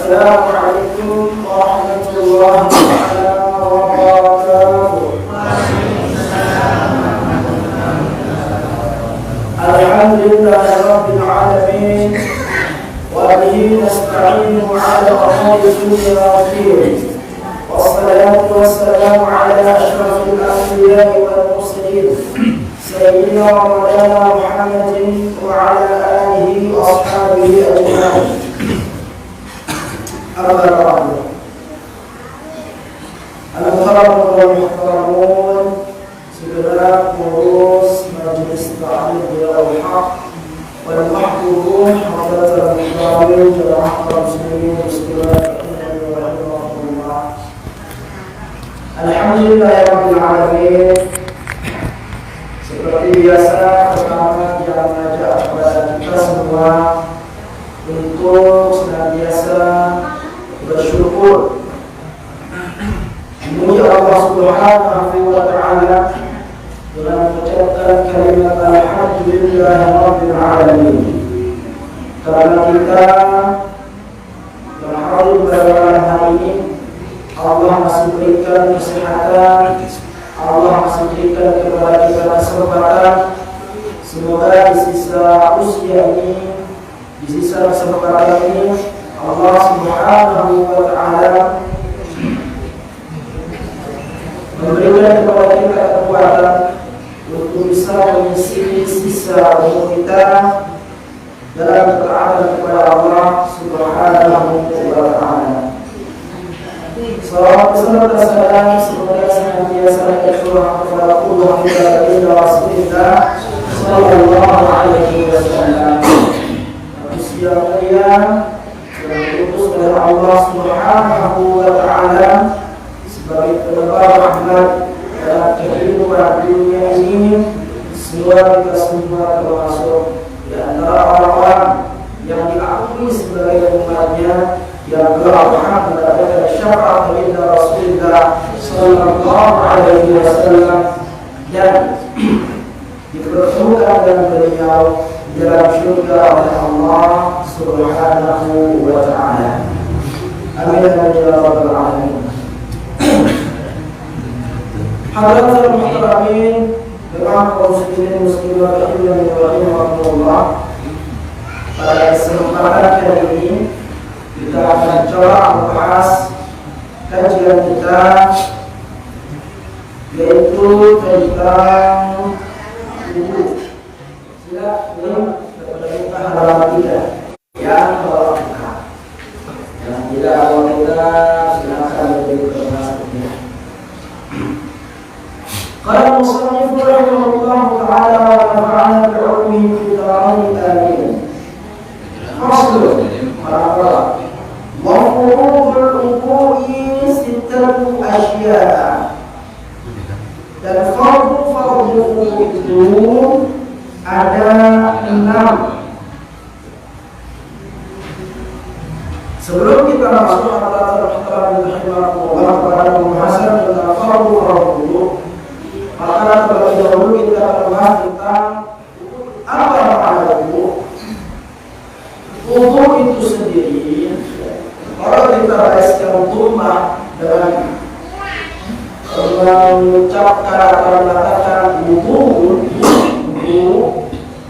Assalamualaikum warahmatullahi wabarakatuh. Alhamdulillahirabbil alamin wa bihi nasta'inu 'ala umuri dunya wa din. Wassalatu wassalamu 'ala asyrafil anbiya'i wal mursalin sayyidina wa maulana Muhammadin wa 'ala alihi wa ashabihi ajma'in. Al-Muharamun segera pengurus Majelis Ta'lim Bilaul Haq wal Mahbubun Hadratul Muqawil Jamaah Muslimin Muslimat rahimahullah. Alhamdulillahirabbil alamin. Seperti biasa, pertama yang mengajak kepada kita semua untuk senantiasa bersyukur memuji Allah Subhanahu wa taala dengan mengucapkan kalimat alhamdulillahirabbil alamin. Karena kita berhadir pada malam hari ini, Allah masih berikan kesehatan, Allah masih berikan kepada kita kesempatan. Semoga di sisa usia ini, di sisa kesempatan ini, Allah Subhanahu wa taala memberikan kepada kita kekuatan untuk bisa mengisi sisa umur kita dalam ketaatan kepada Allah Subhanahu wa taala. Salawat beserta salam semoga senantiasa tercurah kepada Allah dan Rasulullah sallallahu alaihi wasallam. Manusia mulia yang diutus oleh Allah Subhanahu wa taala sebagai penebar rahmat dalam kehidupan dunia ini. Semoga kita semua termasuk di antara orang-orang yang diakui sebagai umatnya yang telah mendapatkan syafaat dari Rasulullah sallallahu alaihi wasallam dan dipertemukan dengan beliau dalam syurga oleh Allah Subhanahu wa taala. Amin ya rabbal alamin. Hadirin muhtaramin, jemaah kaum muslimin muslimat rahimahumullah. Pada kesempatan kali ini kita akan coba membahas kajian kita, yaitu tentang wudu. Silakan kita halaman 3 yang bawah kita. Yang tidak bawah kita silakan lebih bermasuknya. Qala musannif rahimahullah ta'ala wa nafa'ana bi'ulmihi fid dharain amin. Fasl marabah wa furudul wudu'i sittatu asya'. Dan fardu wudu itu ada 6. Sebelum kita masuk pada pembahasan tentang fardu wudu, maka terlebih dahulu kita akan bahas tentang apa makna wudu. Wudu itu sendiri, kalau kita baca wudu dengan mengucapkan atau mengatakan wudu,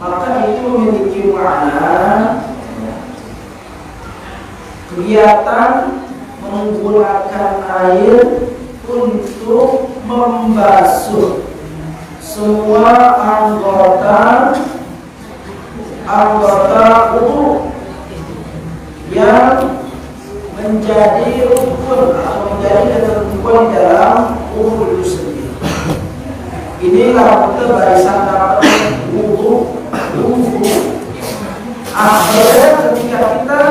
maka itu memiliki makna kegiatan menggunakan air untuk membasuh semua anggota wudu yang menjadi rukun atau menjadi ketentuan dalam wudu itu sendiri. Inilah kita barisan dalam wudu. Akhirnya ketika kita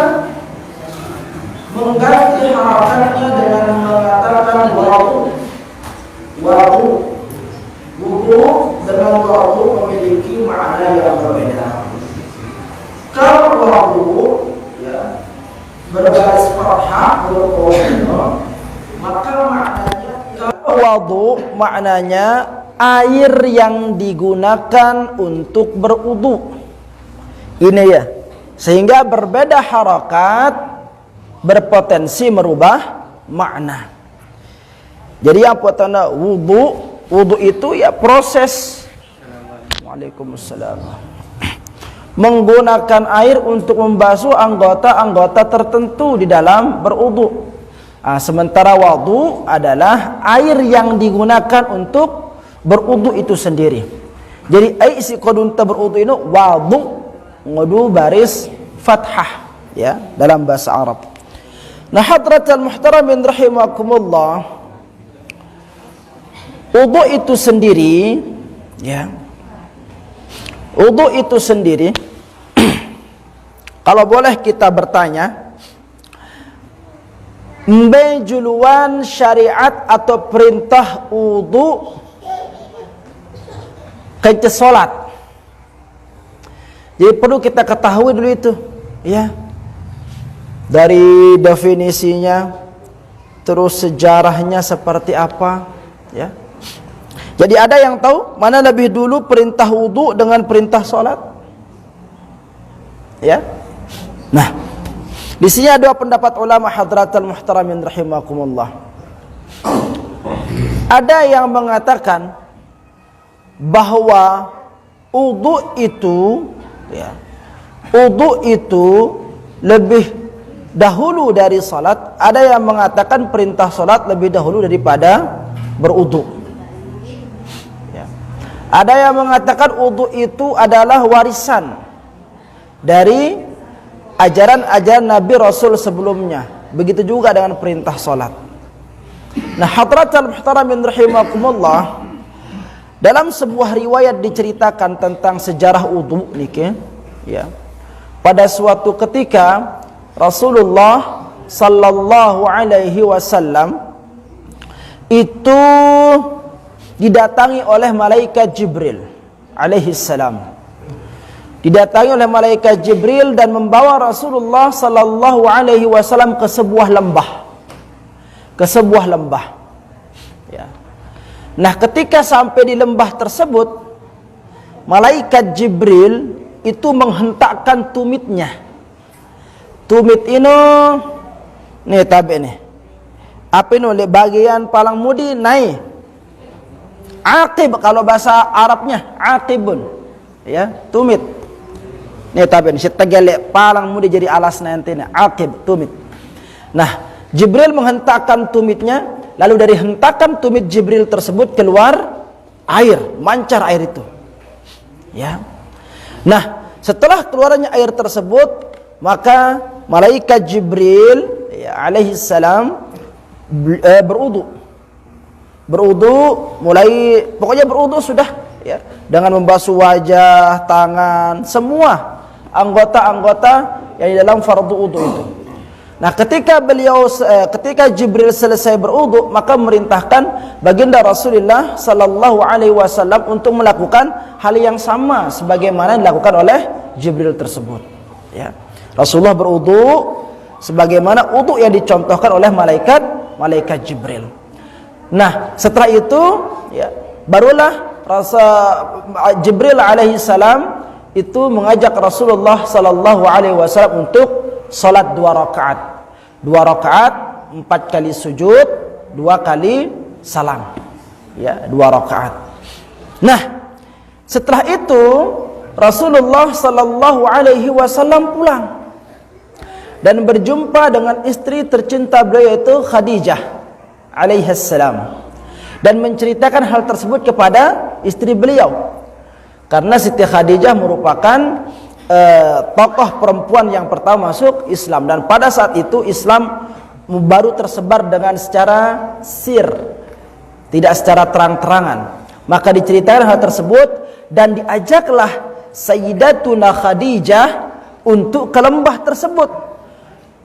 mengganti harakatnya dengan mengatakan wudu dengan wudu memiliki makna yang berbeda. Kalau wudu berbaris fathah maka wudu maknanya air yang digunakan untuk berwudu. Ini ya. Sehingga berbeda harakat berpotensi merubah makna. Jadi yang pertama wudu itu ya proses Waalaikumsalam menggunakan air untuk membasuh anggota-anggota tertentu di dalam berwudu. Sementara wudu adalah air yang digunakan untuk berwudu itu sendiri. Jadi ai si kodunta berwudu ini wudu baris fathah ya dalam bahasa Arab. Nah, hadratal muhtaramin rahimakumullah, wudu itu sendiri ya. Wudu itu sendiri kalau boleh kita bertanya, juluan syariat atau perintah wudu ke salat. Jadi perlu kita ketahui dulu itu, ya. Dari definisinya, terus sejarahnya seperti apa, ya. Jadi ada yang tahu mana lebih dulu perintah wudu dengan perintah salat? Ya. Nah, di sini ada pendapat ulama hadratal muhtaramin rahimakumullah. Ada yang mengatakan bahwa wudu itu ya, wudu itu lebih dahulu dari salat. Ada yang mengatakan perintah salat lebih dahulu daripada berwudu. Ya. Ada yang mengatakan wudu itu adalah warisan dari ajaran-ajaran Nabi Rasul sebelumnya. Begitu juga dengan perintah salat. Nah, hadratal muhtaramin rahimakumullah, dalam sebuah riwayat diceritakan tentang sejarah wudu niki, ya. Pada suatu ketika Rasulullah sallallahu alaihi wasallam itu didatangi oleh malaikat Jibril alaihi salam. Didatangi oleh malaikat Jibril dan membawa Rasulullah sallallahu alaihi wasallam ke sebuah lembah. Ke sebuah lembah. Ya. Nah, ketika sampai di lembah tersebut, malaikat Jibril itu menghentakkan tumitnya. Tumit ini nih tabe nih. Apa ini oleh bagian palang mudi naik. Aqib kalau bahasa Arabnya, aqibun. Ya, tumit. Nih tabe nih setegale palang mudi jadi alas nanti nih, aqib, tumit. Nah, Jibril menghentakkan tumitnya, lalu dari hentakan tumit Jibril tersebut keluar air, mancar air itu. Ya. Nah, setelah keluarnya air tersebut, maka malaikat Jibril ya, alaihi salam berwudu. Berwudu mulai pokoknya berwudu sudah ya, dengan membasuh wajah, tangan, semua anggota-anggota yang di dalam fardu wudu itu. Nah, ketika Jibril selesai berwudu, maka memerintahkan baginda Rasulullah sallallahu alaihi wasallam untuk melakukan hal yang sama sebagaimana dilakukan oleh Jibril tersebut. Ya. Rasulullah berwudu sebagaimana wudu yang dicontohkan oleh malaikat Jibril. Nah, setelah itu ya, barulah Jibril alaihi salam itu mengajak Rasulullah sallallahu alaihi wasallam untuk salat 2 rakaat. 2 rakaat, 4 kali sujud, 2 kali salam. Ya, 2 rakaat. Nah, setelah itu Rasulullah sallallahu alaihi wasallam pulang dan berjumpa dengan istri tercinta beliau yaitu Khadijah alaihissalam dan menceritakan hal tersebut kepada istri beliau. Karena Siti Khadijah merupakan tokoh perempuan yang pertama masuk Islam, dan pada saat itu Islam baru tersebar dengan secara sir, tidak secara terang-terangan. Maka diceritakan hal tersebut dan diajaklah Sayyidatuna Khadijah untuk ke lembah tersebut.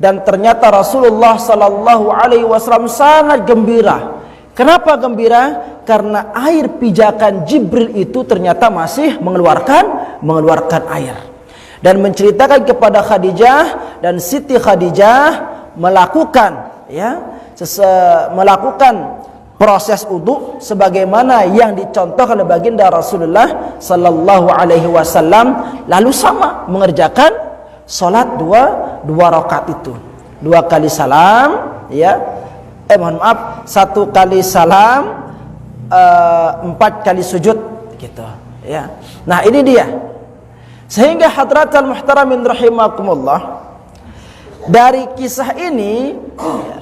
Dan ternyata Rasulullah sallallahu alaihi wasallam sangat gembira. Kenapa gembira? Karena air pijakan Jibril itu ternyata masih mengeluarkan air. Dan menceritakan kepada Khadijah, dan Siti Khadijah melakukan proses wudu sebagaimana yang dicontohkan oleh baginda Rasulullah sallallahu alaihi wasallam, lalu sama mengerjakan salat 2 rakaat itu. 2 kali salam, ya. Mohon maaf, 1 kali salam, 4 kali sujud, gitu, ya. Nah, ini dia. Sehingga hadratal muhtaramin rahimakumullah, dari kisah ini, ya,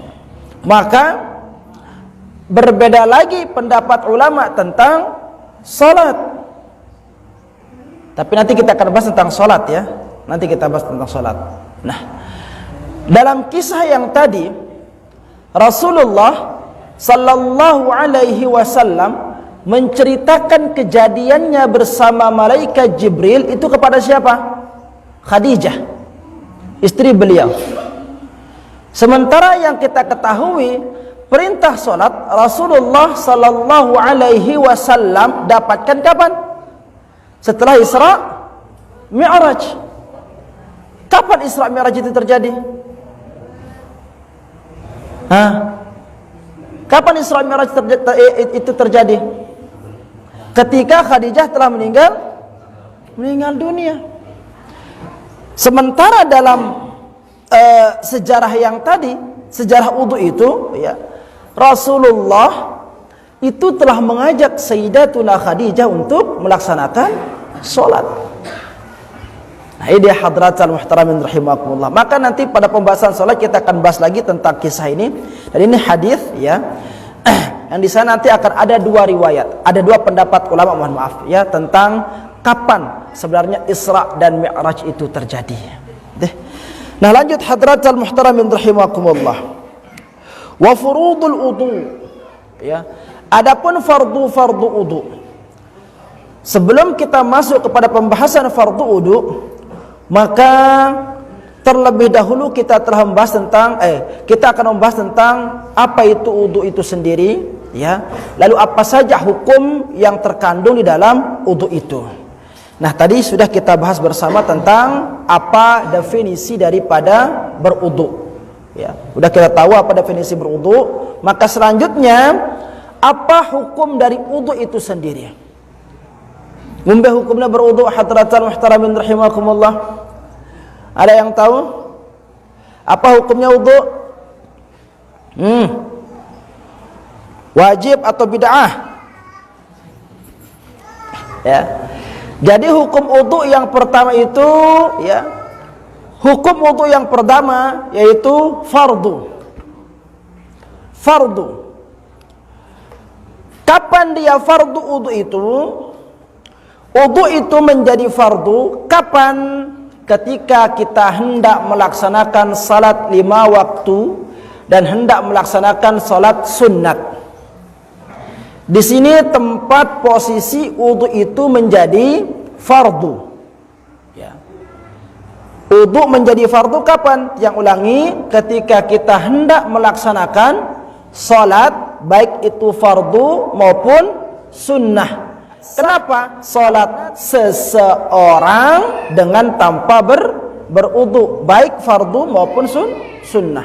maka berbeda lagi pendapat ulama tentang salat. Tapi nanti kita akan bahas tentang salat, ya. Nanti kita bahas tentang salat. Nah, dalam kisah yang tadi, Rasulullah sallallahu alaihi wasallam menceritakan kejadiannya bersama malaikat Jibril itu kepada siapa? Khadijah, istri beliau. Sementara yang kita ketahui, perintah salat Rasulullah sallallahu alaihi wasallam dapatkan kapan? Setelah Isra Mi'raj. Kapan Isra Mi'raj itu terjadi? Kapan Isra Mi'raj itu terjadi? Ketika Khadijah telah meninggal dunia. Sementara dalam sejarah yang tadi, sejarah wudu itu, ya, Rasulullah itu telah mengajak Sayyidatuna Khadijah untuk melaksanakan sholat. Nah, ini dia hadratal muhtaramin rahimakumullah. Maka nanti pada pembahasan sholat kita akan bahas lagi tentang kisah ini. Dan ini hadis, ya, yang di sana nanti akan ada 2 riwayat, ada 2 pendapat ulama, mohon maaf, ya, tentang kapan sebenarnya Isra dan Mi'raj itu terjadi. Nah, lanjut hadratal muhtaramin rahimakumullah. Wa furudul wudu, ya. Adapun fardu wudu. Sebelum kita masuk kepada pembahasan fardu wudu, maka terlebih dahulu kita telah membahas tentang kita akan membahas tentang apa itu wudu itu sendiri, ya. Lalu apa saja hukum yang terkandung di dalam wudu itu. Nah, tadi sudah kita bahas bersama tentang apa definisi daripada berwudu. Ya, sudah kita tahu apa definisi berwudu, maka selanjutnya apa hukum dari wudu itu sendiri. Ngumbe hukumnya berwudu hadratal muhtaramin rahimakumullah. Ada yang tahu? Apa hukumnya wudu? Wajib atau bid'ah? Ya. Jadi hukum wudu yang pertama itu, ya, hukum wudu yang pertama yaitu fardu. Kapan dia fardu wudu itu? Wudu itu menjadi fardu kapan? Ketika kita hendak melaksanakan salat 5 waktu dan hendak melaksanakan salat sunnat. Di sini tempat posisi wudu itu menjadi fardu. Ya. Wudu menjadi fardu kapan? Yang ulangi, ketika kita hendak melaksanakan salat, baik itu fardu maupun sunnah. Kenapa? Salat seseorang dengan tanpa berwudu, baik fardu maupun sunnah.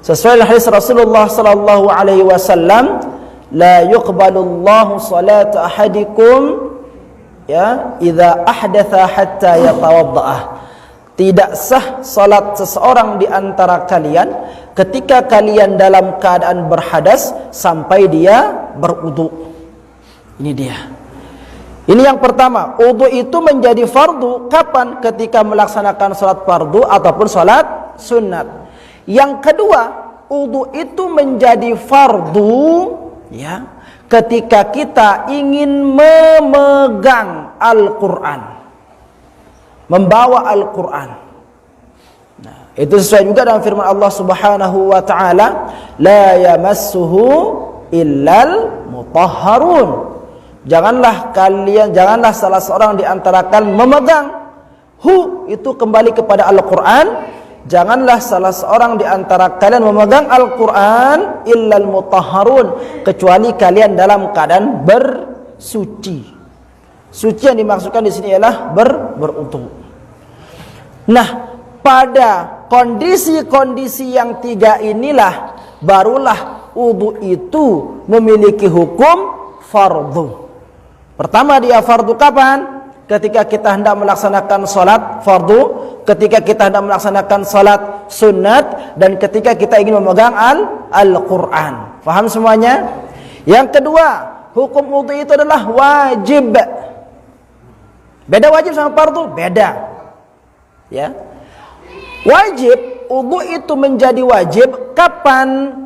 Sesuai hadis Rasulullah sallallahu alaihi wasallam, la yuqbalullahu salata ahadikum, ya, idza ahdatha hatta yatawadda'ah. Tidak sah salat seseorang di antara kalian ketika kalian dalam keadaan berhadas sampai dia berwudu. Ini dia. Ini yang pertama, wudu itu menjadi fardu kapan? Ketika melaksanakan salat fardu ataupun salat sunat. Yang kedua, wudu itu menjadi fardu, ya, ketika kita ingin memegang Al-Qur'an, membawa Al-Qur'an. Nah, itu sesuai juga dengan firman Allah Subhanahu wa taala, la yamassuhu illal mutahharun. Janganlah salah seorang di antara kalian memegang, itu kembali kepada Al-Qur'an. Janganlah salah seorang di antara kalian memegang Al-Qur'an illal mutahharun, kecuali kalian dalam keadaan bersuci. Suci yang dimaksudkan di sini ialah berwudu. Nah, pada kondisi-kondisi yang 3 inilah barulah wudu itu memiliki hukum fardu. Pertama, dia fardu kapan? Ketika kita hendak melaksanakan salat fardu, ketika kita hendak melaksanakan salat sunat, dan ketika kita ingin memegang Al-Quran. Faham semuanya? Yang kedua, hukum wudu itu adalah wajib. Beda wajib sama fardu? Beda. Ya. Wajib, wudu itu menjadi wajib kapan?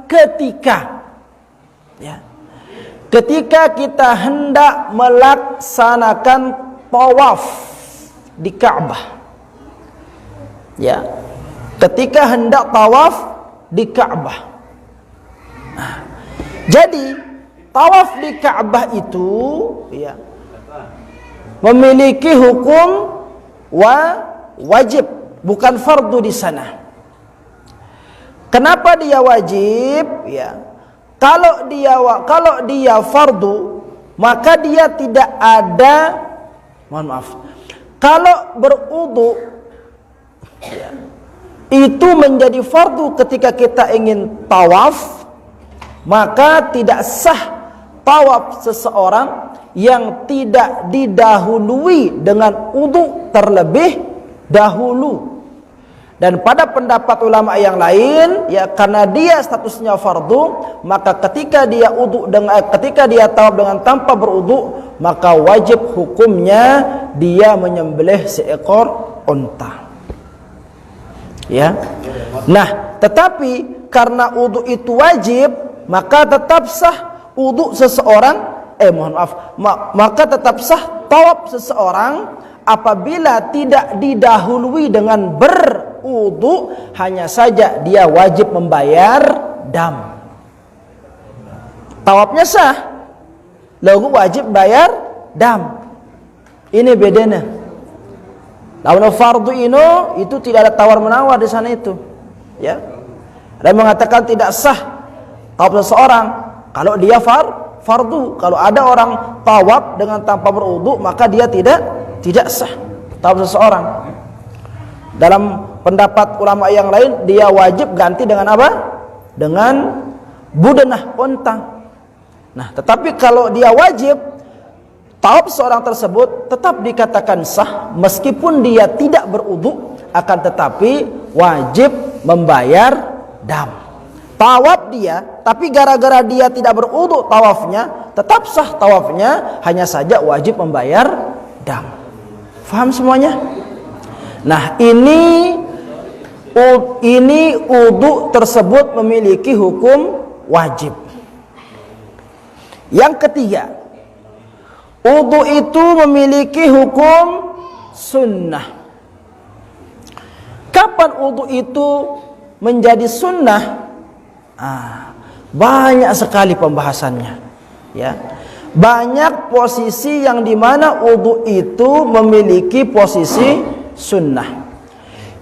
Ketika kita hendak melaksanakan tawaf di Ka'bah. Ya. Ketika hendak tawaf di Ka'bah. Nah, jadi tawaf di Ka'bah itu ya, memiliki hukum wajib, bukan fardu di sana. Kenapa dia wajib? Ya. Kalau dia fardu, maka dia tidak ada, mohon maaf. Kalau berwudu ya, itu menjadi fardu ketika kita ingin tawaf, maka tidak sah tawaf seseorang yang tidak didahului dengan wudu terlebih dahulu. Dan pada pendapat ulama yang lain, ya, karena dia statusnya fardu, maka ketika dia tawaf dengan tanpa berwudu, maka wajib hukumnya dia menyembelih seekor unta. Ya. Nah, tetapi karena wudu itu wajib, maka tetap sah wudu seseorang, maka tetap sah tawaf seseorang apabila tidak didahului dengan berwudu, hanya saja dia wajib membayar dam. Tawafnya sah, lalu wajib bayar dam. Ini bedanya. Lawan fardu itu tidak ada tawar menawar di sana itu. Ya. Ada yang mengatakan tidak sah tawaf seseorang kalau dia fardu. Kalau ada orang tawaf dengan tanpa berwudu, maka dia tidak sah tawaf seseorang. Dalam pendapat ulama yang lain, dia wajib ganti dengan apa? Dengan budanah unta. Nah, tetapi kalau dia wajib, tawaf seorang tersebut tetap dikatakan sah meskipun dia tidak berwudu, akan tetapi wajib membayar dam. Tawaf dia, tapi gara-gara dia tidak berwudu tawafnya, tetap sah tawafnya, hanya saja wajib membayar dam. Faham semuanya? Nah, ini wudu tersebut memiliki hukum wajib. Yang ketiga, wudu itu memiliki hukum sunnah. Kapan wudu itu menjadi sunnah? Banyak sekali pembahasannya. Ya. Banyak posisi yang dimana wudu itu memiliki posisi sunnah.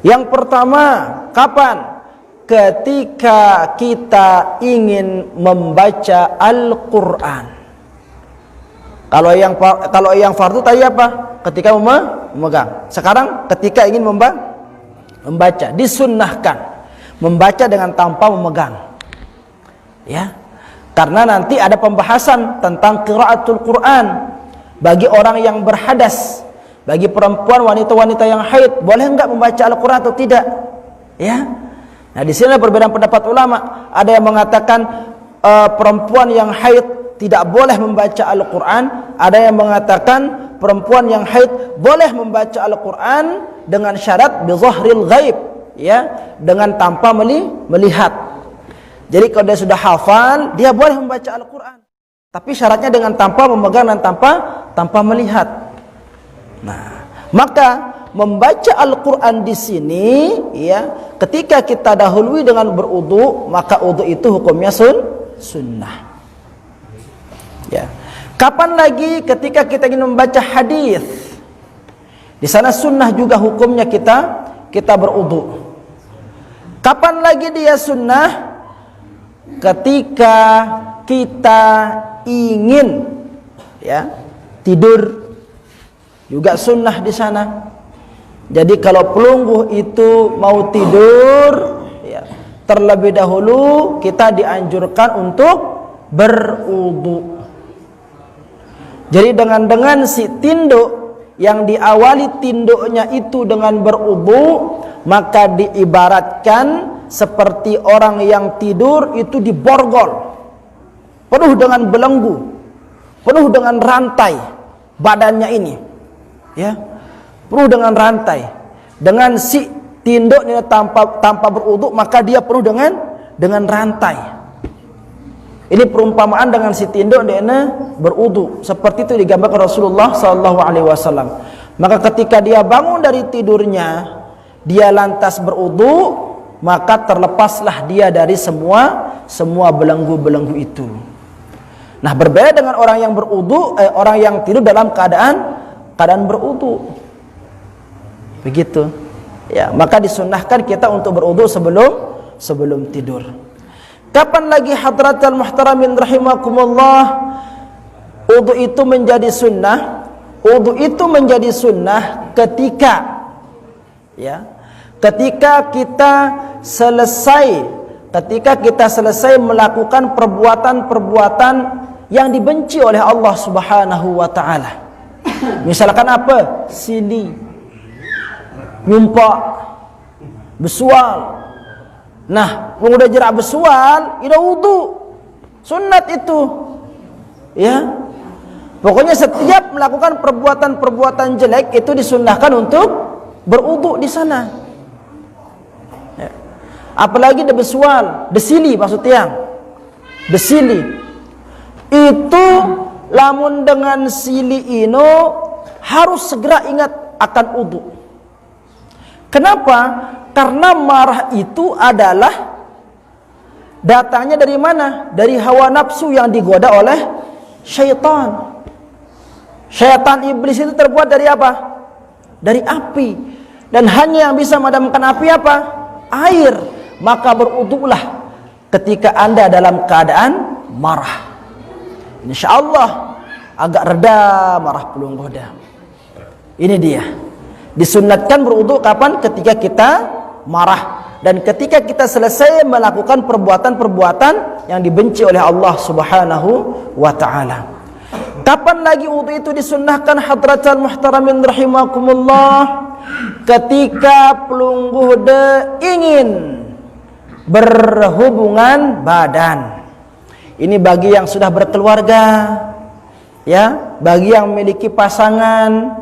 Yang pertama, kapan? Ketika kita ingin membaca Al-Quran. Kalau yang fardu tadi apa? Ketika memegang. Sekarang ketika ingin membaca, disunnahkan membaca dengan tanpa memegang. Ya. Karena nanti ada pembahasan tentang qiraatul Quran bagi orang yang berhadas, bagi perempuan, wanita-wanita yang haid, boleh enggak membaca Al-Quran atau tidak? Ya. Nah, di sini ada perbedaan pendapat ulama. Ada yang mengatakan perempuan yang haid tidak boleh membaca Al-Quran. Ada yang mengatakan perempuan yang haid boleh membaca Al-Quran dengan syarat bi zahril ghaib, ya, dengan tanpa melihat. Jadi kalau dia sudah hafal, dia boleh membaca Al-Quran. Tapi syaratnya dengan tanpa memegang dan tanpa melihat. Nah, maka membaca Al-Quran di sini, ya, ketika kita dahului dengan berwudu, maka wudu itu hukumnya sunnah. Ya. Kapan lagi ketika kita ingin membaca hadis? Di sana sunnah juga hukumnya kita berwudu. Kapan lagi dia sunnah? Ketika kita ingin, ya, tidur, juga sunnah di sana. Jadi kalau pelungguh itu mau tidur, ya, terlebih dahulu kita dianjurkan untuk berwudu. Jadi dengan si tinduk yang diawali tinduknya itu dengan berwudu, maka diibaratkan seperti orang yang tidur itu di borgol, penuh dengan belenggu, penuh dengan rantai badannya ini, ya, penuh dengan rantai. Dengan si tinduk ini tanpa beruduk, maka dia penuh dengan rantai. Ini perumpamaan dengan si tinduk dia beruduk. Seperti itu digambarkan Rasulullah SAW. Maka ketika dia bangun dari tidurnya, dia lantas beruduk, maka terlepaslah dia dari semua belenggu-belenggu itu. Nah, berbeda dengan orang yang beruduk, orang yang tidur dalam keadaan beruduk. Begitu. Ya, maka disunnahkan kita untuk beruduk sebelum tidur. Kapan lagi hadratal muhtaramin rahimakumullah wudu itu menjadi sunnah? Wudu itu menjadi sunnah ketika kita selesai melakukan perbuatan-perbuatan yang dibenci oleh Allah Subhanahu wa taala. Misalkan apa? Sili, nyumpak, besual. Nah, kalau udah jerak besual, ida wudu. Sunat itu. Ya. Pokoknya setiap melakukan perbuatan-perbuatan jelek itu disunnahkan untuk berwudu di sana. Ya. Apalagi de besual, desili maksudnya. Desili. Itu lamun dengan sili ino harus segera ingat akan wudu. Kenapa? Karena marah itu adalah datangnya dari mana? Dari hawa nafsu yang digoda oleh syaitan. Syaitan iblis itu terbuat dari apa? Dari api. Dan hanya yang bisa memadamkan api apa? Air. Maka berwudulah ketika Anda dalam keadaan marah. InsyaAllah agak reda marah pelung goda. Ini dia. Disunnatkan berwudu kapan? Ketika kita marah dan ketika kita selesai melakukan perbuatan-perbuatan yang dibenci oleh Allah Subhanahu wa taala. Kapan lagi wudu itu disunnahkan hadratal muhtaramin rahimakumullah? Ketika pelungguh ingin berhubungan badan. Ini bagi yang sudah berkeluarga, ya, bagi yang memiliki pasangan.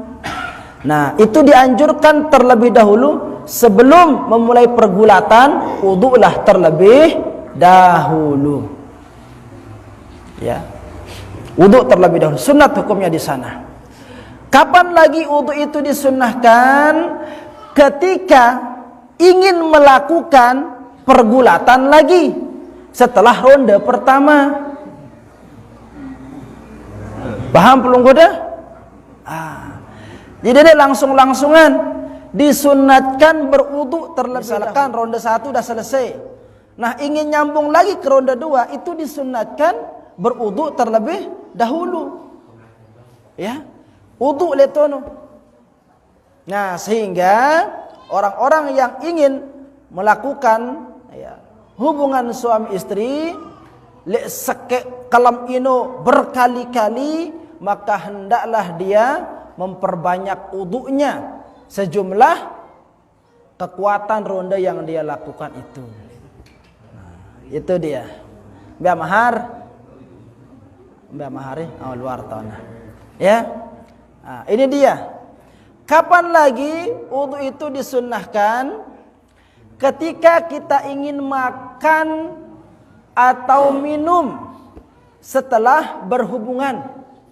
Nah, itu dianjurkan terlebih dahulu sebelum memulai pergulatan, wudulah terlebih dahulu. Ya. Wudu terlebih dahulu, sunat hukumnya di sana. Kapan lagi wudu itu disunnahkan? Ketika ingin melakukan pergulatan lagi setelah ronde pertama. Paham belum goda? Jadi dia langsung-langsungan disunnatkan berwudu terlebih dahulu. Misalkan ronde 1 sudah selesai. Nah, ingin nyambung lagi ke ronde 2, itu disunnatkan berwudu terlebih dahulu. Ya. Wudu letono. Nah, sehingga orang-orang yang ingin melakukan hubungan suami istri kalam ino berkali-kali, maka hendaklah dia memperbanyak wudunya sejumlah kekuatan ronde yang dia lakukan itu. Nah, itu dia. Mbak Mahar luar tanah. Ya. Nah, ini dia. Kapan lagi wudu itu disunnahkan? Ketika kita ingin makan atau minum setelah berhubungan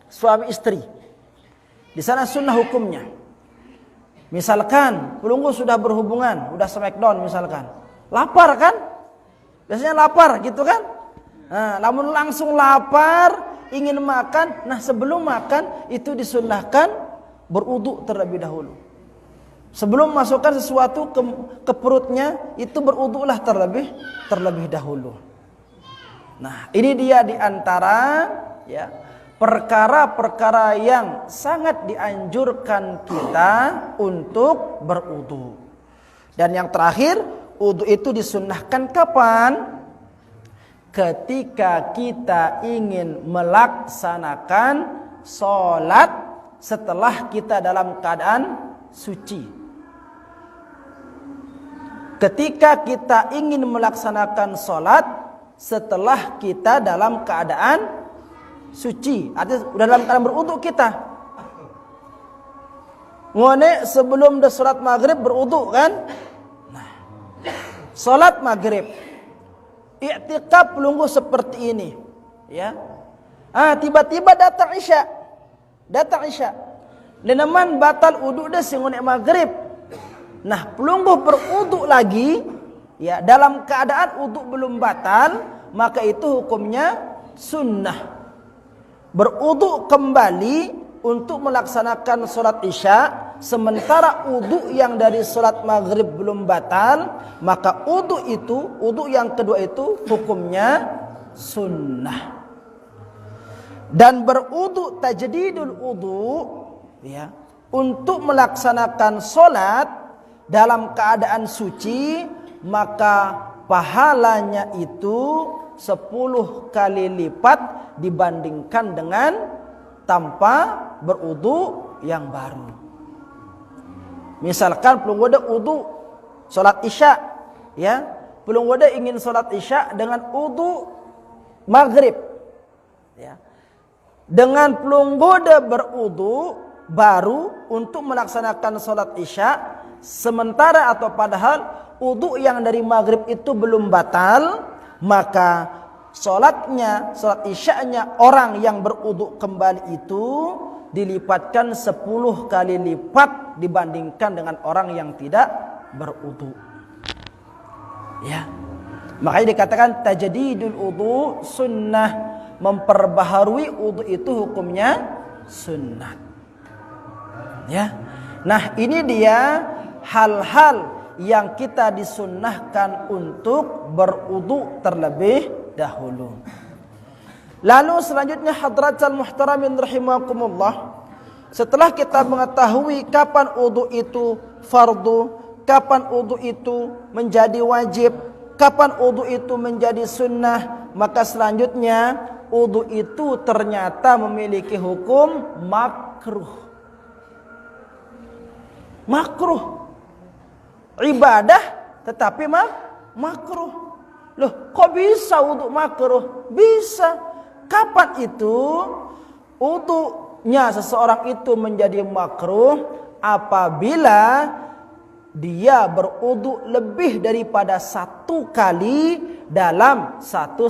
suami istri. Di sana sunnah hukumnya. Misalkan pelunggu sudah berhubungan, sudah smackdown misalkan. Lapar kan? Biasanya lapar gitu kan? Nah, namun langsung lapar, ingin makan. Nah, sebelum makan itu disunnahkan berwudu terlebih dahulu. Sebelum masukkan sesuatu ke perutnya, itu berwudulah terlebih dahulu. Nah, ini dia di antara perkara-perkara yang sangat dianjurkan kita untuk berwudu. Dan yang terakhir, wudu itu disunnahkan kapan? Ketika kita ingin melaksanakan sholat setelah kita dalam keadaan suci. ketika kita ingin melaksanakan sholat setelah kita dalam keadaan suci, artinya dalam keadaan berwudu kita. Ngone sebelum dah sholat maghrib berwudu kan? Nah, sholat maghrib, i'tikaf pelunggu seperti ini, ya. Tiba-tiba datang isya, Lenaman batal wudu dah singone maghrib. Nah, pelunggu berwudu lagi, ya, dalam keadaan wudu belum batal, maka itu hukumnya sunnah. Berwudu kembali untuk melaksanakan sholat isya, sementara wudu yang dari sholat maghrib belum batal, maka wudu yang kedua itu hukumnya sunnah. Dan berwudu tajdidul wudu, ya, untuk melaksanakan sholat dalam keadaan suci, maka pahalanya itu 10 kali lipat dibandingkan dengan tanpa berwudu yang baru. Misalkan pelung wada wudu salat isya, ya, pelung wada ingin salat isya dengan wudu maghrib, ya, dengan pelung wada berwudu baru untuk melaksanakan salat isya, sementara atau padahal wudu yang dari maghrib itu belum batal, maka salat isya'nya orang yang berwudu kembali itu dilipatkan 10 kali lipat dibandingkan dengan orang yang tidak berwudu. Ya. Makanya dikatakan tajdidul wudu sunnah, memperbaharui wudu itu hukumnya sunnah. Ya. Nah, ini dia hal-hal yang kita disunnahkan untuk berwudu terlebih dahulu. Lalu selanjutnya hadratal muhtaramin rahimakumullah, setelah kita mengetahui kapan wudu itu fardu, kapan wudu itu menjadi wajib, kapan wudu itu menjadi sunnah, maka selanjutnya wudu itu ternyata memiliki hukum makruh. Makruh, ibadah tetapi makruh. Loh, kok bisa wudu makruh? Bisa. Kapan itu wudunya seseorang itu menjadi makruh? Apabila dia berwudu lebih daripada 1 kali dalam satu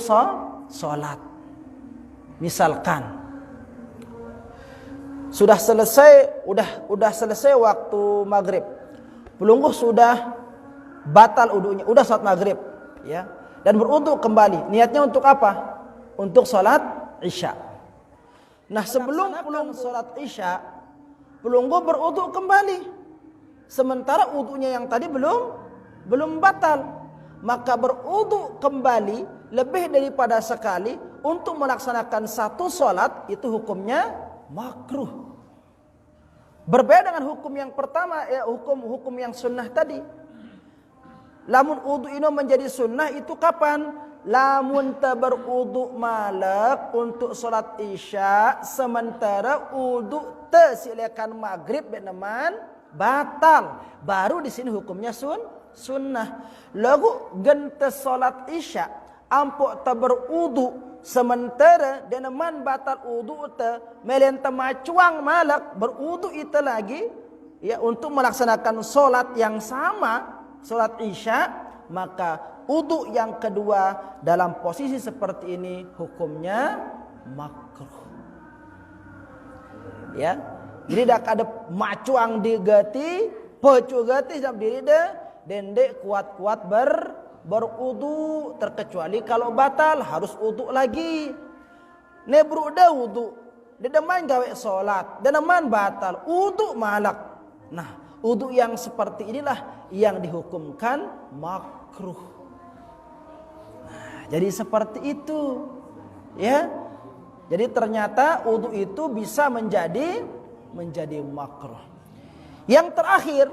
sholat. Misalkan sudah selesai waktu maghrib, pelungguh sudah batal wudunya, udah sholat maghrib, ya, dan berwudu kembali. Niatnya untuk apa? Untuk sholat isya. Nah, sebelum pelungguh sholat isya, pelungguh berwudu kembali, sementara wudunya yang tadi belum batal, maka berwudu kembali lebih daripada sekali untuk melaksanakan satu sholat itu hukumnya makruh. Berbeda dengan hukum yang pertama, ya, hukum yang sunnah tadi. Lamun wudu ini menjadi sunnah itu kapan? Lamun berwudu malak untuk salat isya, sementara wudu silakan maghrib beneman batal. Baru di sini hukumnya sunnah. Lagu gente salat isya ampuk berwudu, sementara deneman batal wudu melenta macuang malak berwudu itu lagi, ya, untuk melaksanakan solat yang sama, solat isya, maka wudu yang kedua dalam posisi seperti ini hukumnya makruh. Ya, jadi dak ada macuang digati, pecu gati jam diri dah, dendek kuat-kuat berwudu, terkecuali kalau batal harus wudu lagi. Nebru dah wudu, dedeman gawe solat, dedeman batal, wudu malak. Nah, wudu yang seperti inilah yang dihukumkan makruh. Nah, jadi seperti itu, ya. Jadi ternyata wudu itu bisa menjadi makruh. Yang terakhir,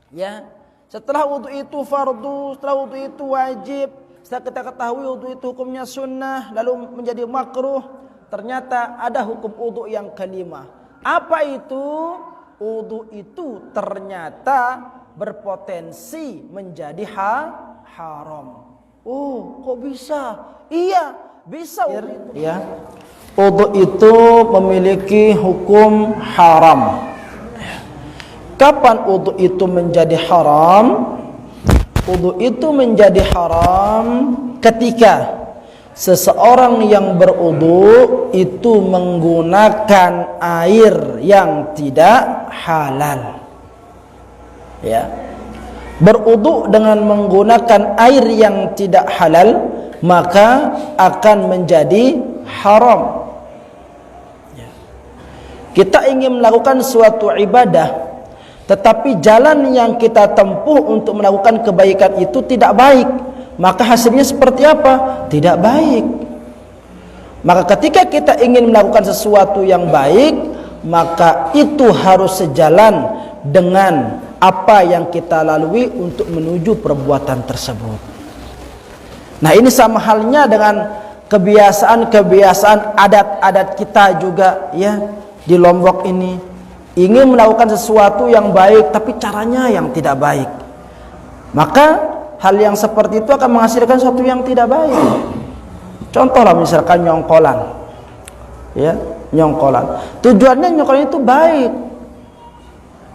ya, setelah wudu itu fardu, setelah wudu itu wajib, setelah kita ketahui wudu itu hukumnya sunnah, lalu menjadi makruh, ternyata ada hukum wudu yang kelima. Apa itu? Wudu itu ternyata berpotensi menjadi haram. Oh, kok bisa? Iya, bisa. Ya. Wudu itu memiliki hukum haram. Kapan wudu itu menjadi haram? Wudu itu menjadi haram ketika seseorang yang berwudu itu menggunakan air yang tidak halal. Ya. Berwudu dengan menggunakan air yang tidak halal maka akan menjadi haram. Ya. Kita ingin melakukan suatu ibadah tetapi jalan yang kita tempuh untuk melakukan kebaikan itu tidak baik, maka hasilnya seperti apa? Tidak baik. Maka ketika kita ingin melakukan sesuatu yang baik, maka itu harus sejalan dengan apa yang kita lalui untuk menuju perbuatan tersebut. Nah, ini sama halnya dengan kebiasaan-kebiasaan adat-adat kita juga ya di Lombok ini. Ingin melakukan sesuatu yang baik tapi caranya yang tidak baik. Maka hal yang seperti itu akan menghasilkan sesuatu yang tidak baik. Contohlah misalkan nyongkolan. Ya, nyongkolan. Tujuannya nyongkolan itu baik.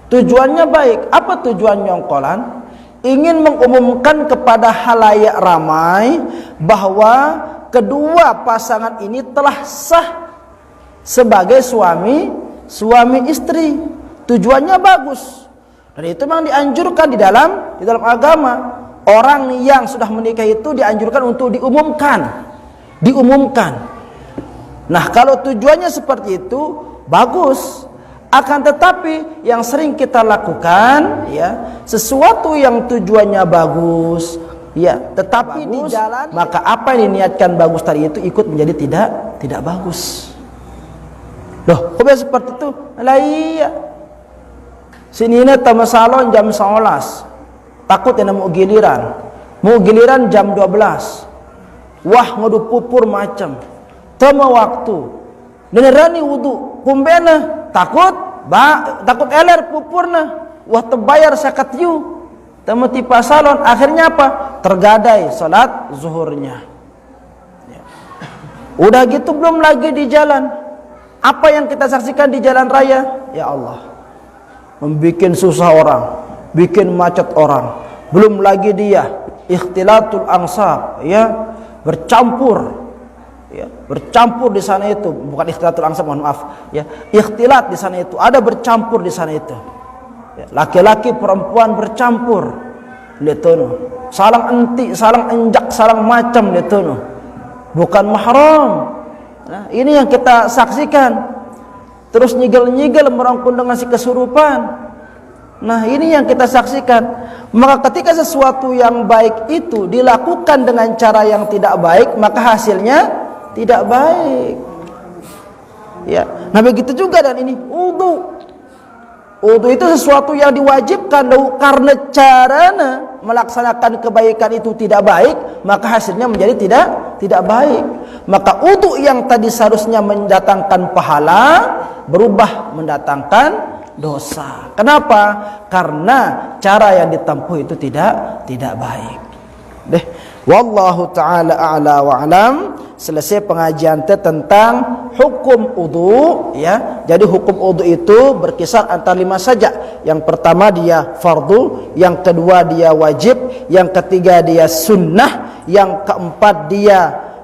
Tujuannya baik. Apa tujuan nyongkolan? Ingin mengumumkan kepada halayak ramai bahwa kedua pasangan ini telah sah sebagai suami istri. Tujuannya bagus. Dan itu memang dianjurkan di dalam agama. Orang yang sudah menikah itu dianjurkan untuk diumumkan. Nah, kalau tujuannya seperti itu bagus. Akan tetapi yang sering kita lakukan ya, sesuatu yang tujuannya bagus ya, tetapi bagus, di jalan maka apa yang diniatkan bagus tadi itu ikut menjadi tidak bagus. Loh, kok bisa seperti itu? Lah iya. Sini tama salon jam 11. Takut ya mau giliran. Mau giliran jam 12. Wah, ngodu pupur macam. Tama waktu. Benerani wudu, kumbena takut eler pupurna. Wah, terbayar sakat yu. Tama tipa salon, akhirnya apa? Tergadai salat zuhurnya. Ya. Udah gitu belum lagi di jalan. Apa yang kita saksikan di jalan raya? Ya Allah, membikin susah orang, bikin macet orang. Belum lagi dia ikhtilatul ansab, ya, bercampur di sana itu, bukan ikhtilatul ansab, mohon maaf, ya, ikhtilat di sana itu, ada bercampur di sana itu. Ya, laki-laki perempuan bercampur. Letono, salang enti, salang enjak, salang macam letono. Bukan mahram. Nah, ini yang kita saksikan. Terus nyigel-nyigel merangkul dengan si kesurupan. Nah, ini yang kita saksikan. Maka ketika sesuatu yang baik itu dilakukan dengan cara yang tidak baik, maka hasilnya tidak baik. Ya, nah begitu juga dan ini wudu. Wudu itu sesuatu yang diwajibkan karena caranya melaksanakan kebaikan itu tidak baik, maka hasilnya menjadi tidak baik. Maka wudu yang tadi seharusnya mendatangkan pahala berubah mendatangkan dosa. Kenapa? Karena cara yang ditempuh itu tidak baik. Deh, wallahu taala a'la wa alam. Selesai pengajian tentang hukum wudu ya. Jadi hukum wudu itu berkisar antara 5 saja. Yang pertama dia fardu, yang kedua dia wajib, yang ketiga dia sunnah, yang keempat dia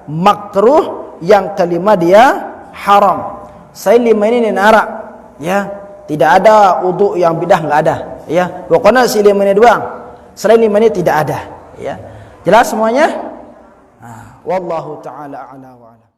makruh, yang kelima dia haram. Saya 5 ini nara ya. Tidak ada wudu yang bidah, enggak ada ya. Pokoknya si 5 ini doang. Selain 5 ini tidak ada ya. Jelas semuanya? Wallahu ta'ala a'la wa a'lam.